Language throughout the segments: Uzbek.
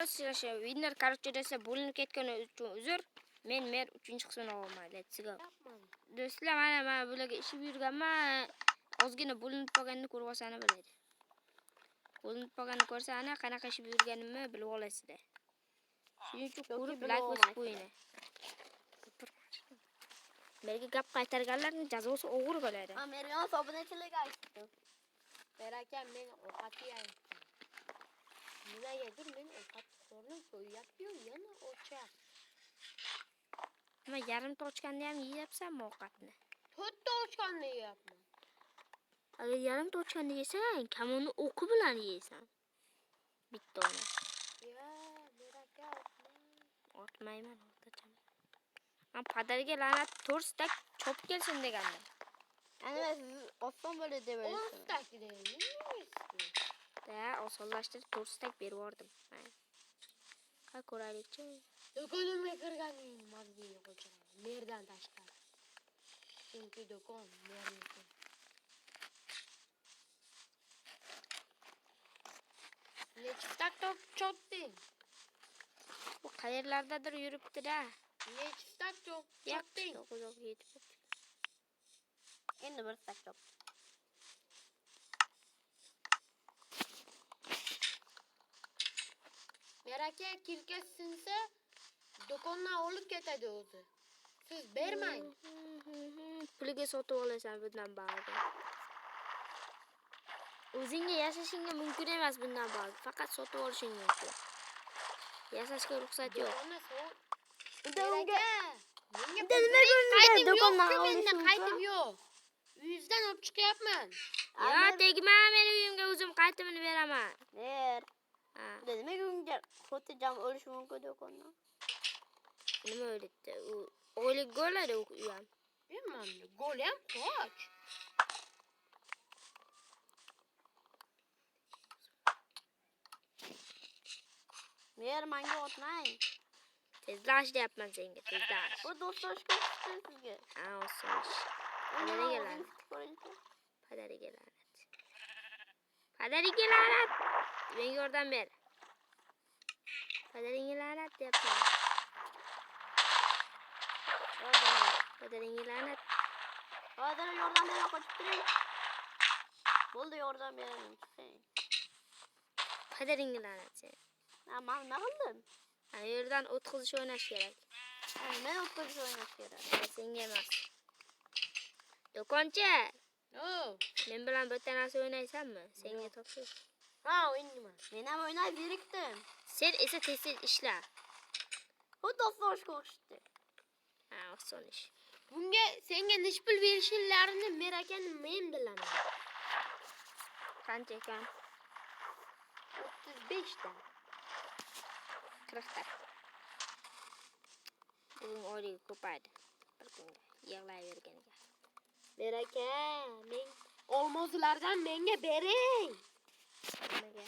Sizlar winner karakterisi bo'linib ketgani uchun uzr. Men mer 3-qismini olaman. Let's go. Do'stlar, mana bularga ishib yurganman. Ozgina bo'linib qolganini ko'rib olsani bo'ladi. Bo'linib qolganini ko'rsani, qanaqa ishib yurganimni bilib olasizlar. Shuning uchun ko'rib like bosib qo'ying. Menga gap qaytarganlarning jazosi og'ir bo'ladi. Amerikan obunachilarga aytdim. Berakan men ovqat yeyman. Nimaga men ovqat qo'rnim qo'yapti-yu, yana ochaq. Nima yarim tochkanda ham yeyapsanmi ovqatni? 4 tochkanda yeyapman. Agar yarim tochkanda yesang, kamonni o'qi bilan yeysan. Bittani. Ya, beraka otmayman, otachaman. Men padariga la'nat 4 stak chop kelsin degandim. Ana siz oson bo'ladi deb o'yladim. 10 stak deysiz. Da, osonlashtirib 4 stak berib yubordim. Qay ko'raylikchi. Do'konimga kirganing mazmunni qo'shiraman. Merdan tashqari. Chunki do'kon merniki. Necha stak chopding? Bu qayerlardadir yuribdi-da. Necha stak chopding? Yo'q, yetib. Endi bir stak chop. Beraka kilka sinsa do'kondan olib ketadi o'zi. Siz bermang. Puliga sotib olasan bundan ba'zi. O'zingga yashashingga mumkin emas bundan ba'zi. Faqat sotib olishing mumkin. Yashashga ruxsat yo'q. Menga do'kondan olishim qaytib yo'q. Uyingizdan olib chiqyapman. Ya, tegma, men uyimga o'zim qaytimini beraman. Ber. Nimaga unga xotirjam olish mumkin do'kondan? Nima o'yladi? U o'ylik bo'ladi u ham. Bilmadim, gol ham qoch. Mer menga otmang. Tezlash deyapman senga, tezlash. Bu do'stlashga sizga. Ha, oson. Padariga la'nat. Padariga la'nat. Padariga la'nat. Menga yordam ber. Padaringga la'nat deyapman. Padaringga la'nat. Hozir yordam bera qochib turing. Bo'ldi, yordam beraman. Padaringga la'nat sen. Men nima qildim? Ha, yerdan o'tqizish o'ynash kerak. Men o'tqizish o'ynash kerak. Senga emas. Do'konchi. Men bilan bitta narsa o'ynaysanmi? Senga topshir. Ha, o'ynayman. Men ham o'ynay berikdim. Sen esa tez-tez ishla. Xuddi oson qo'shdi. Ha, oson ish. Bunga senga necha pul berishlarini merakan men bilaman. Qancha ekan? 35 ta. 40 ta. Bugun oylik ko'paydi. Bir kunga yig'layverganiga. Beraka, men olmozlardan menga bering. Nimaga?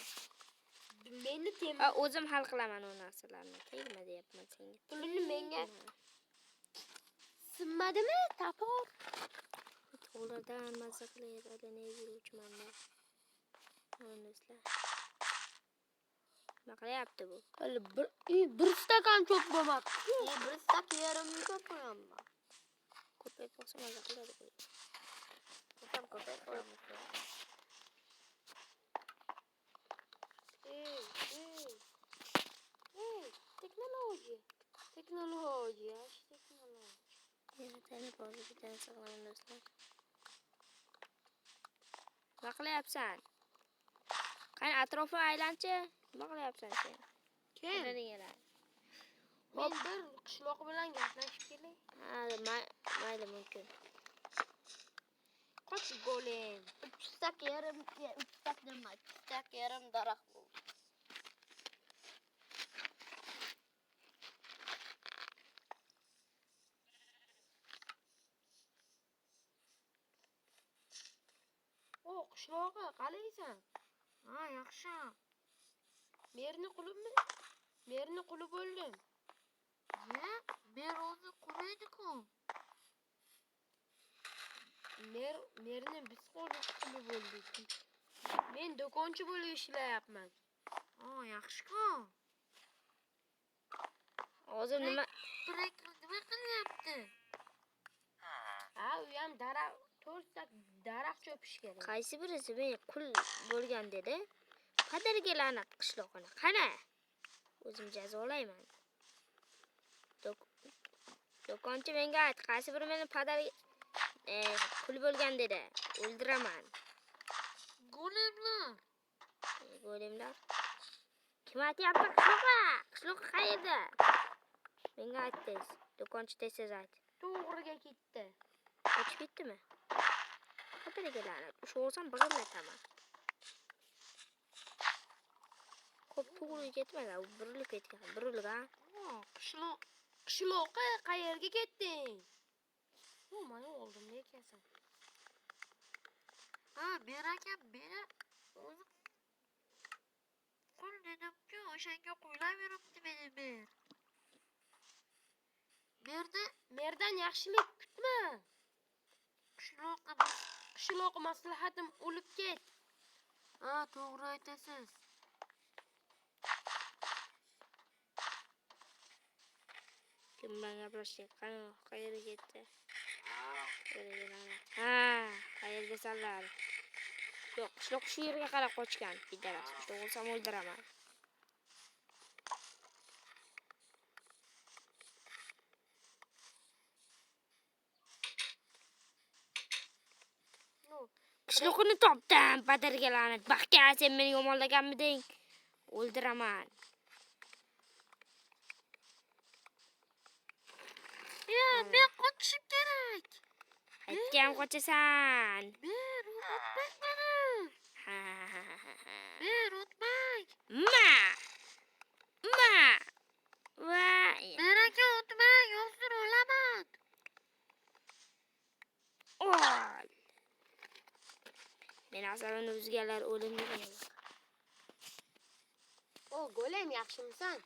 Meni tem. O'zim hal qilaman u narsalarni. Tegma deyapman senga. Pulini menga sinmadimi? Tapor. To'g'ridan mazza qilayotgan adlanay yuruvchiman-da. O'nizlar. Nima qilyapti bu? Hali bir stakan cho'p bo'lmadi. Bir stak yarimni ko'p qo'yaman. Ko'payib qolsa mazza qiladi bu. Ko'payib qo'yaman. Teknologiya. Yana tani bor bitta saqlaman do'stlar. Nima qilyapsan? Qani atrofni aylanchi? Nima qilyapsan sen? Kim? Men bir qishloq bilan gaplashib kelay. Ha, mayli mumkin. Qoch golem. 3 stak yarim daraxt bu. Qishlog'i qalaysan? Ha, yaxshi. Merni quli bo'ldim. Ya, mer o'zi quraydi-ku. Merni biz quli bo'ldik. Men do'konchi bo'lib ishlayapman. Ha, yaxshi-ku. Hozir nima? Nima qilyapti? Ha, u ham daraxt, 4 ta daraxt cho'pish kerak. Qaysi birisi men qul bo'lgan dedi? Padariga la'nat qishloqini. Qana? O'zim jazolayman. Do'konchi menga ayt, qaysi biri meni padariga qul bo'lgan dedi. O'ldiraman. Golemlar. Golemlar. Kim aytyapti qishloqqa? Qishloq qayerda? Menga aytdingiz. Do'konchi tez ayt. To'g'riga ketdi. Qochib ketdimi? Padariga la'nat. O'sha olsam bag'irlataman. Xo'p, to'g'ri ketmagan. U burilib ketgan. Burilgan. Qishloqqa qayerga ketding? Mana oldimda ekansan. Ha, beraka, meni o'zim qul dedim-ku, o'shanga qo'ylaveribdi meni merdan yaxshilik kutma. Qishloq maslahatim o'lib ket. Ha, to'g'ri aytasiz. Kim bilan gaplashdik? Qayerga ketdi? Ha, qayerdasanlar? Yo'q, qishloq shu yerga qarab qochgan. Bidaras. Shu bo'lsam o'ldiraman. Qishloqni topdim. Padariga la'nat. Baxka, sen meni yomonlaganmiding? O'ldiraman. Ya, men qochishim kerak. Aytgan qochasan. Men o'tmang meni. Men o'tmang. Voy. Beraka o'tmang, yo'qsa o'laman. Ol. Men asalini o'zgalar o'lim degan. O, golem yaxshimisan?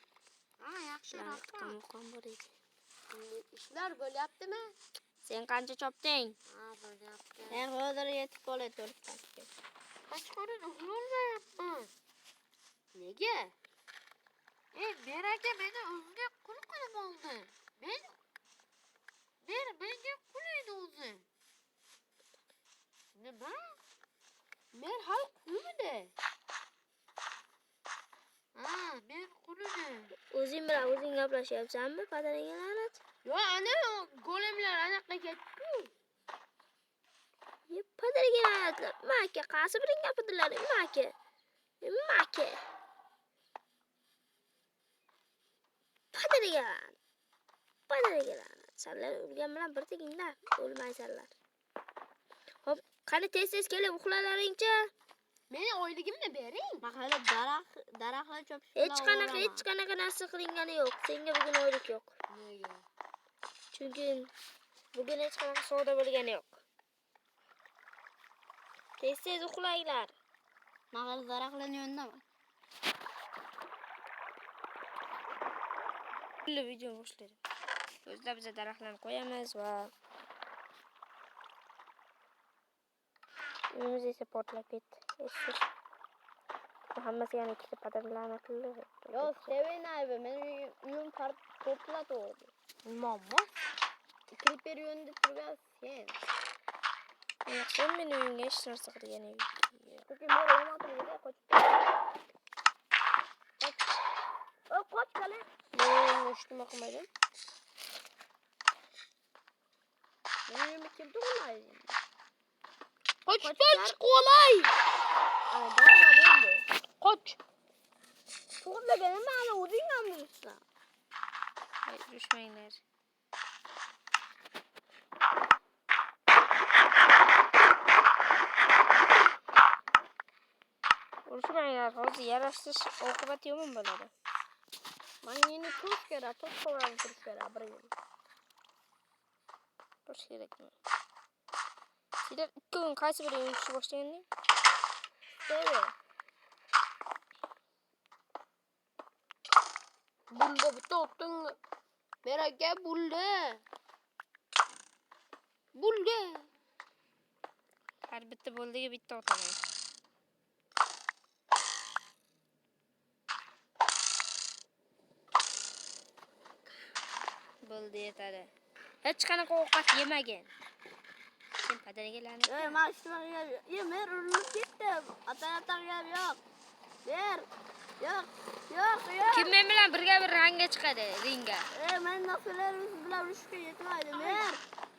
Ha, yaxshi, rahmat. Qamoqqa bor edi. Ishlar bo'lyaptimi? Sen qancha chopding? Ha, bo'lyapti. Men hozir yetib qolay 4 ta. Qochqorin uxlolmayapman. Nega? Beraka meni o'ziga qul qilib oldi. Menga qul edi o'zi. Nima? Men hal qulmidi? Ha, men qulidi. O'zing bilan o'zing gaplashyapsanmi? Padariga la'nat. Yo, ana golemlar anaqa ketdi-ku. Padariga la'nat. Maka, qaysi biring gapirdilar? Maka. Padariga la'nat. Sanlar o'lgan bilan bir teginglar. O'lmaysanlar. Hop, qani tez kelib uxlalaringcha. Meni oyligimni bering. Mahalla daraxtlar chopish. Hech qanaqa narsa qilingani yo'q. Senga bugun oylik yo'q. Nega? Chunki bugun hech qanaqa savdo bo'lgani yo'q. Tez uxlanglar. Mahalla daraxtlarning yonidaman. Kulli video boshlaydi. O'zda biz daraxtlarni qo'yamiz va uyimiz esa portlab ketdi. Hammasi yana ikkita padar la'natli. Yo, sevinaybi. Meni uyim portlatdi. Mamma. Creeper yonida turgan sen. Yo'q, sen meni uyimga hech narsa qilgan yo'q. Chunki men o'lmadim, qochib. Qoch qala. Men nima qilmadim? Men kim turmaydi? Qoch qolay. Ana daraxt bo'ldi. Qoch. To'g'rilagan ma'no o'zing ham bilsan. Hayır, düşmeyinler. Uğraşmayınlar. Hozir yarasız oqibat yomon bo'ladi. Men yeni to'sh kerak, to'sh qilib turish kerak bir yil. To'sh kerakmi? Sizlar ikki kun qaysi biri yurishni boshlaganding? To'g'ri. Bunda bitta otding. Beraka buldi. Har bitta bo'ldiga bitta otaman. bo'ldi yetadi. Hech qanaqa ovqat yemagan. Sen padaniga lanat. Men ishtimag'ga men urilib ketdim. Ata-ataga yo'q. Ber. Yo'q. Kim men bilan birga bir rangga chiqadi, ringga. Men narsalarimiz bilan urushga yetmaydi.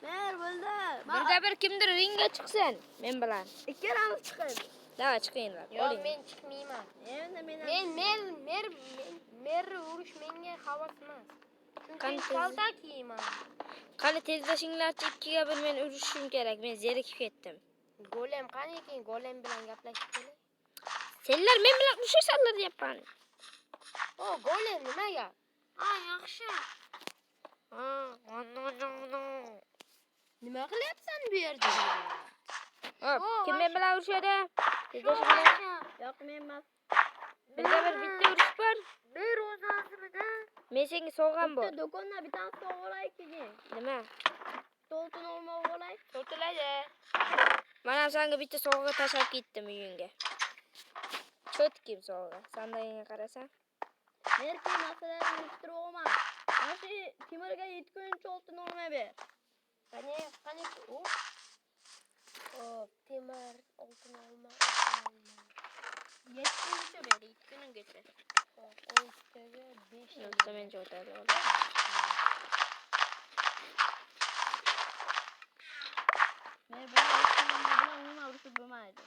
Mer bo'ldi. Birga bir kimdir ringga chiqsin men bilan. Ikkalamiz chiqaylik. Davay chiqinglar. Yo'q, men chiqmayman. Endi Mer urush menga havas emas. Qani Chunki palto kiyman. Qani tezlashinglarcha 2 ga 1 men urishim kerak. Men zerikib ketdim. Golem qani ekan? Golem bilan gaplashib keling. Senlar men bilan urushasanlar deyapman. O, golem nimaga? Yaxshi. Nima qilyapsan bu yerda? Hop, kim men bilan urushadi? Tezlashinglar. yo'q men emas. Birga bir bitta urush bor. Bir o'zimizda. Men senga sovg'am bor. Do'kondan bitta sovg'a olaylik keyin. Nima? To'ltin olmoq olaylik. Sotiladi. Mana senga bitta sovg'a tashlab ketdim uyingga. Chotkim sovg'a. Sandagingga qarasang. Merkel narsalarni yuttirib olma. Mana shu temirga yetguncha oltin olmay ber. Qani u? Temir oltin olma. Yetguncha ber, yetgungacha. O'yinchaga 5 Yo'qsa men chotadi. Men bilan umuman urushib bo'lmaydi.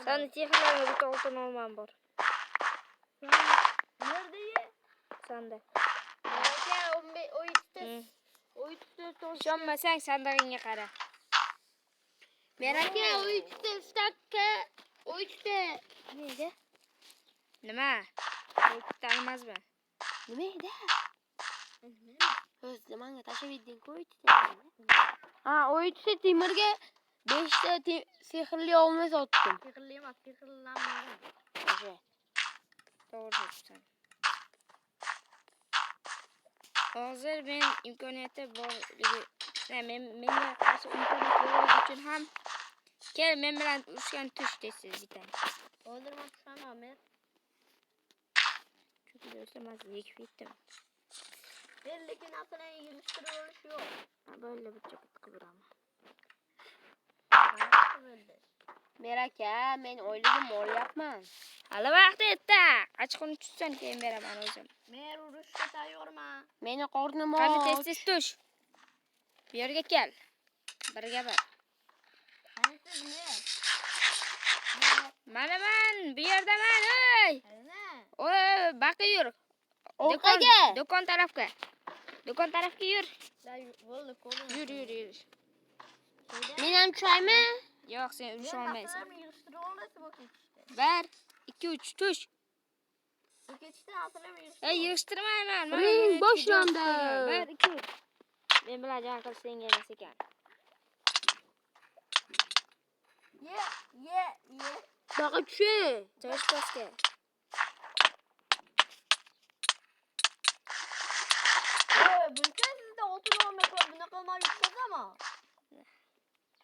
Sani texlarga bitta oltin olmam bor. Nerede? Sanda. Aka, o'yitda Ishonmasang sandag'ingga qara. Men aka, o'yitda stakka, o'yitda. Nega? Nima? O'yitda almazmi? Nima edi? O'z manga tashib eding-ku o'yitda. O'yitda temirga 5 ta sehrli olma sotdim. Sehrli emas, sehrlanmagan. To'g'ri aytsan. Hozir men imkoniyati borligi, menga qarshi imkoniyat yo'qligi uchun ham kel men bilan urushgan tush deysiz bitan. O'ldirma tushaman men. Chunki do'stlar men yekib ketdim. Lekin narsalarni yig'ishtirib olish yo'q. Bo'ldi bitta qilib Mer aka, men o'yladim olyapman. hali vaqti yetdi. Qachquni tushsan keyin beraman o'zim. Men urushga tayyorman. Meni qornim Qani och. tez tush. Bu yerga kel. Birga bir. Qaysiz men? Mana men bu yerdaman, ey. Oy, baqa yur. Orqaga. Do'kon tarafga. Do'kon tarafga yur. Bo'ldi, ko'rdim. Yur. Men ham tushaymi? Yo'q, sen urisha olmaysan. Narsalarni yig'ishtirib olasiz bu ketishda. 1 2 3 tush. Bu ketishda narsalarni yig'ishtirib. Ey, yig'ishtirmayman. Ring boshlandi. 1 2 3. Men bilan jang qilishing emas ekan. Ye. Baqa tushi. Tosh pastga. Buncha sizda oltin olmay ko'p bunaqa qilmay yutkazama.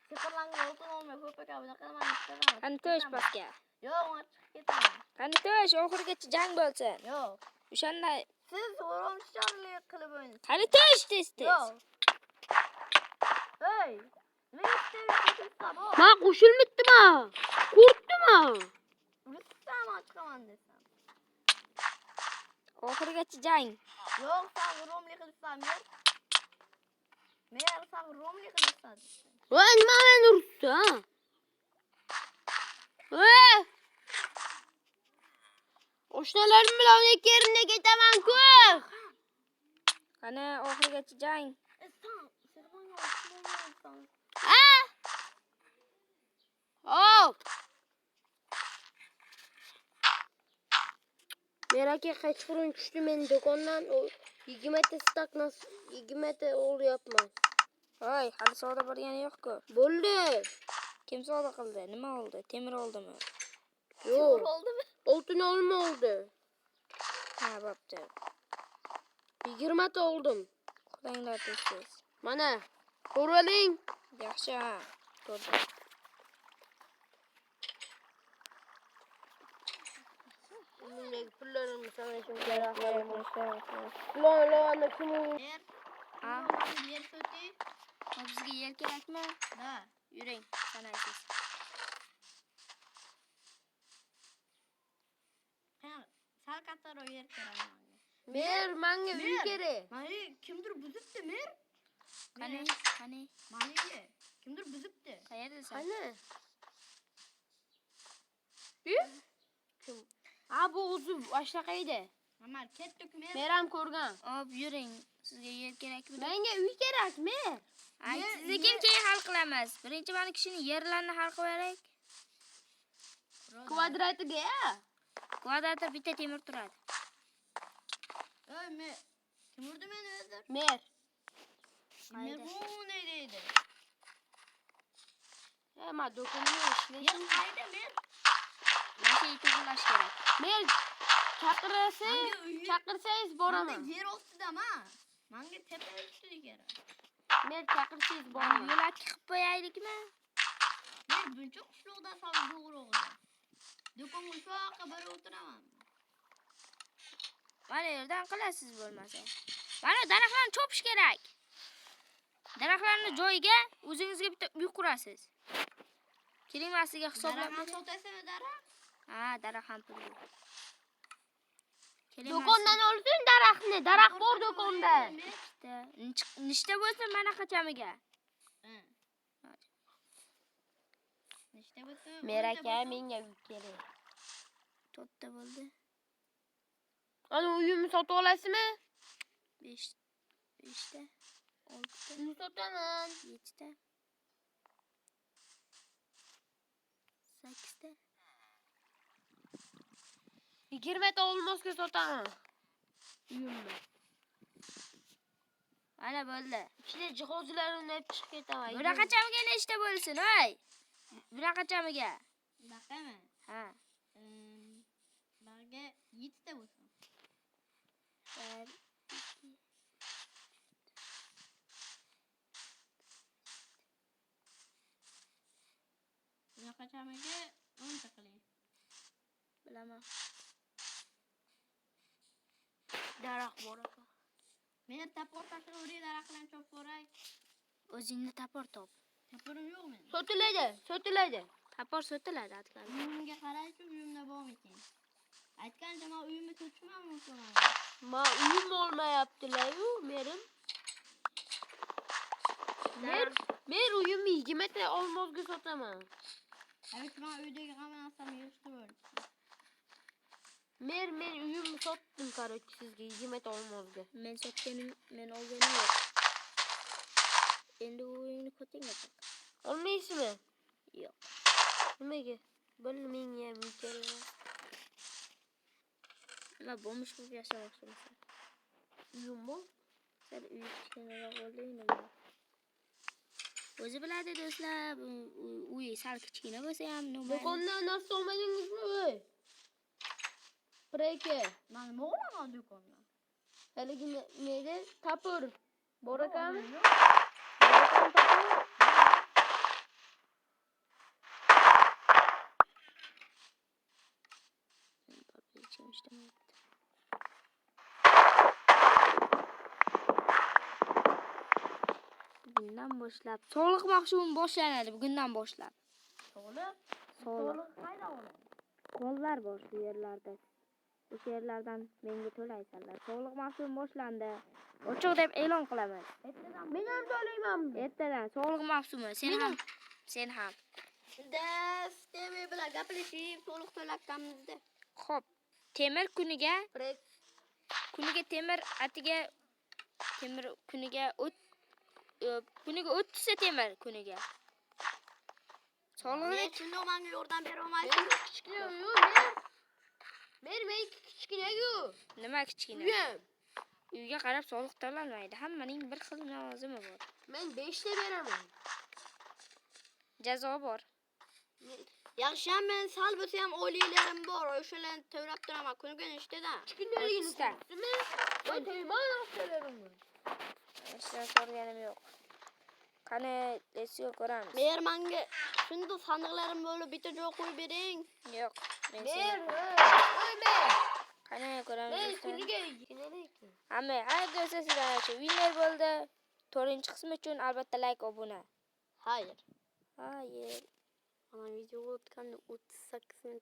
Sehrlangan oltin olmay ko'p ekan bunaqa qilmay yutkazama. Qani tosh pastga. Yo'q, men chiqib ketaman. Qani tosh oxirigacha jang bo'lsin. Yo'q. O'shanda Siz urushchilik qilib o'ynaysiz. qani tosh tez. Yo'q. Hey. Nima istayapsan bu? Men qo'shilmitdimi? Qo'rqdimmi? Urushdan chiqaman desam. Oxirigacha jang. Yo'q, sen romlik qilsan men. Men sen romlik qilsan. Voy, nima men ursa? Oshnalarim bilan yerga ketaman-ku. Qani oxirigacha jang. Sen sehrlangan oltin olmaysan. Hop. Mer aka qachqurun tushdi men do'kondan 20 ta stakni 20 ta olyapman. Voy, hali savdo bo'lgani yo'q-ku. Bo'ldi. Kim savdo qildi? Nima oldi? Temir oldimi? Yo'q. Oldimi? Oltin olma oldi. Ha, bo'pti. 20 ta oldim. Qulanglar tez. Mana, ko'ring. Yaxshi, ha. Ko'rdim. Bunday pullarimni sana Ulan kim o? Yer. Ha? Yer so'ti. Bizga yer kerakmi? Da. Yuring, sanaysiz. Sal kattaroq yer kerak menga. Mer, menga uy kerak. Mani kimdir buzibdi, mer. Qani? Maniga kimdir buzibdi. Qayerda sen? Qani? Kim? Ha, bu o'zi ashtaqaydi. Amal ketdik, mer. Mer ham ko'rgan. Hop, yuring. Sizga yer kerakmi? Menga uy kerak, mer. Ay, lekin keyin hal qilamiz. Birinchi mana kishini yerlarini hal qilaylik. Kvadratiga. Kvadratda bitta temir turadi. Ey, mer. Kim urdi meni o'zi? Mer. Mer bu ne deydi? Ma do'konda ishlashim. Yer qayda, mer? Mashinani to'g'rilash kerak. Mer chaqirsangiz boraman. Manga yer ostida-ma. Manga tepa ustida kerak. Mer chaqirsangiz Mana boraman. yo'lakka qilib qo'yaylikmi? Men buncha qushloqdan solib to'g'ri. Do'konga shu yoqqa borib o'tiraman. Mana yerdan qilasiz bo'lmasa. Mana daraxtlarni chopish kerak. Daraxtlarni joyiga o'zingizga bitta uy qurasiz. Keling, men sizga hisoblab Daraxt sotasizmi, daraxt? Ha, daraxt ham pul. Keling, Do'kondan olsin daraxtni. Daraxt bor do'konda. nechta bo'lsin mana qachamiga. Nechta bo'lsa? Mer aka, menga uy kerak. 4 ta bo'ldi. Ana uyimni sotib olasizmi? 5 ta. 6 ta. Uy sotaman. 7 ta. 8 ta. 20 ta olmosga sotaman. Uyimni. Mana bo'ldi. Ichida jihozlarimni olib chiqib ketaman. Bura qachamiga nechta bo'lsin, oy? Bura qachamiga? Baqami? Ha. Barga 7 ta bo'lsin. 1 Bura qachamiga 10 ta qiling. bilaman. Daraxt bor aka. Men tapor tashirib daraxtlarni chopib ko'ray. O'zingni tapor top. Taporim yo'q men. Sotiladi. Tapor sotiladi, atkan. Uyimga qaraychi, uyimda bormi ekan? Aytgancha men uyimni ko'chirmanmi so'radim. Ma uyim olmayaptilar-yu, merim. Mer uyimni 20 ta olmosga sotaman. Avit men uydagi hamma narsani yig'ishtirib Men uyimni sotdim qarochi sizga 20 ta olmosga. Men sotganim, men olganim yo'q. Endi o'yingni ko'tingga tak. Olmaysizmi? Yo'q. Nimaga? Menga ham uy kerak. Nima bo'lmish bo'lib yashamoqchimisan? Uyim bor. Sen uy kichkinaroq bo'lding nima? O'zi biladi do'stlar, uy sal kichkina bo'lsa ham nima? Do'kondan narsa olmadingizmi? Preke. Men nima olaman do'kondan? Haligi neydi? Tapir. Bor ekanmi? Bugundan boshlab soliq mahsumi boshlanadi. Bugundan boshlab. Soliq? Soliq. Qayda oladi? Qollar bor shu yerlarda. O'sha yerlardan menga to'laysanlar. Soliq mahsumi boshlandi. Ochiq deb e'lon qilamiz. Men ham to'layman. Ertadan soliq mahsumi. Sen ham. Sistema bilan gaplashib, soliq to'latganmizda. Xo'p, temir kuniga temir atiga kuniga 30 ta temir kuniga. Soliqni Shundoq menga yordam bera olmaysiz? Kichkina-yu, men kichkina-yu. nima kichkina? Uyim. Uyga qarab soliq to'lanmaydi. Hammaning bir xil nozimi bor. Men 5 ta beraman. Jazo bor. Yaxshi, men sal bo'lsa ham o'ylaylarim bor. O'shalarni to'lab turaman. Kuniga nechtadan? Kichkinaligini O'ttizta. ko'rdingizmi? Men to'yman narsalarimni. Hech ko'rganim yo'q. Qani, lesiga ko'ramiz. Mer menga shundoq sandiqlarim bo'lib bitta joy qo'yib bering. Yo'q. Men Mer, seni mer. qani ko'ramiz. Nega yig'inayki? Hamma agar do'stlar sizlar shu winner bo'ldi. 4-qism uchun albatta like obuna. Hayır. Hayır. Ana video o'tganda 38 minut